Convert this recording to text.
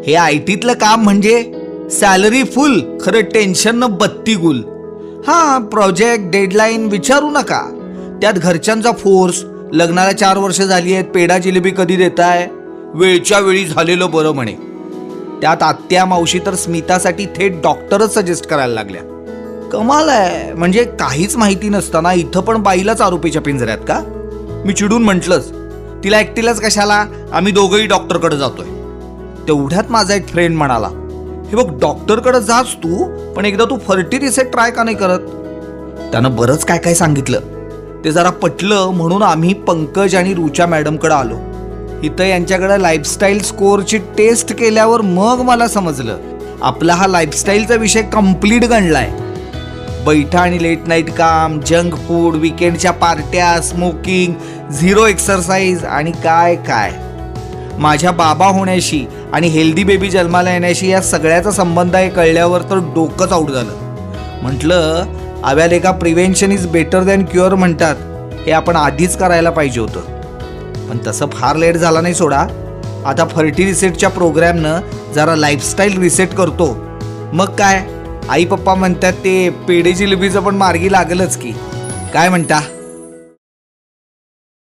हे आयटीतलं काम म्हणजे सॅलरी फुल, खरं टेन्शन न बत्ती गुल. हा, प्रोजेक्ट डेडलाईन विचारू नका. त्यात घरच्यांचा फोर्स, लग्नाला 4 वर्ष झाली आहेत, पेढा जिलेबी कधी देताय, वेळच्या वेळी झालेलं बरं म्हणे. त्यात आत्या मावशी तर स्मितासाठी थेट डॉक्टरच सजेस्ट करायला लागल्या. कमाल आहे. म्हणजे काहीच माहिती नसताना इथं पण बाईलाच आरोपीच्या पिंजऱ्यात का? मी चिडून म्हटलंच, तिला एकटीलाच कशाला, आम्ही दोघंही डॉक्टरकडे जातोय. तेवढ्यात माझा एक फ्रेंड म्हणाला, हे बघ डॉक्टरकडे जाच तू, पण एकदा तू फर्टी रिसेट ट्राय का नाही करत. त्यानं बरंच काय काय सांगितलं. ते जरा पटलं म्हणून आम्ही पंकज आणि रुचा मॅडमकडे आलो. इथं यांच्याकडे लाईफस्टाईल स्कोअरची टेस्ट केल्यावर मग मला समजलं आपला हा लाईफस्टाईलचा विषय कंप्लीट गणलाय. बैठा आणि लेट नाईट काम, जंक फूड, विकेंडच्या पार्ट्या, स्मोकिंग, झिरो एक्सरसाइज आणि काय काय. माझ्या बाबा होण्याशी आणि हेल्दी बेबी जन्माला येण्याशी या सगळ्याचा संबंध आहे कळल्यावर तर डोकंच आऊट झालं. म्हटलं अव्यालेखा prevention is better than cure म्हणतात, हे आपण आधीच करायला पाहिजे होतं. पण तसं फार लेट झाला नाही सोडा. आता फर्टी रिसेटच्या प्रोग्रॅमनं जरा लाईफस्टाईल रिसेट करतो. मग काय, आई पप्पा म्हणतात ते पेढे जिलेबीचं पण मार्गी लागलंच की. काय म्हणता?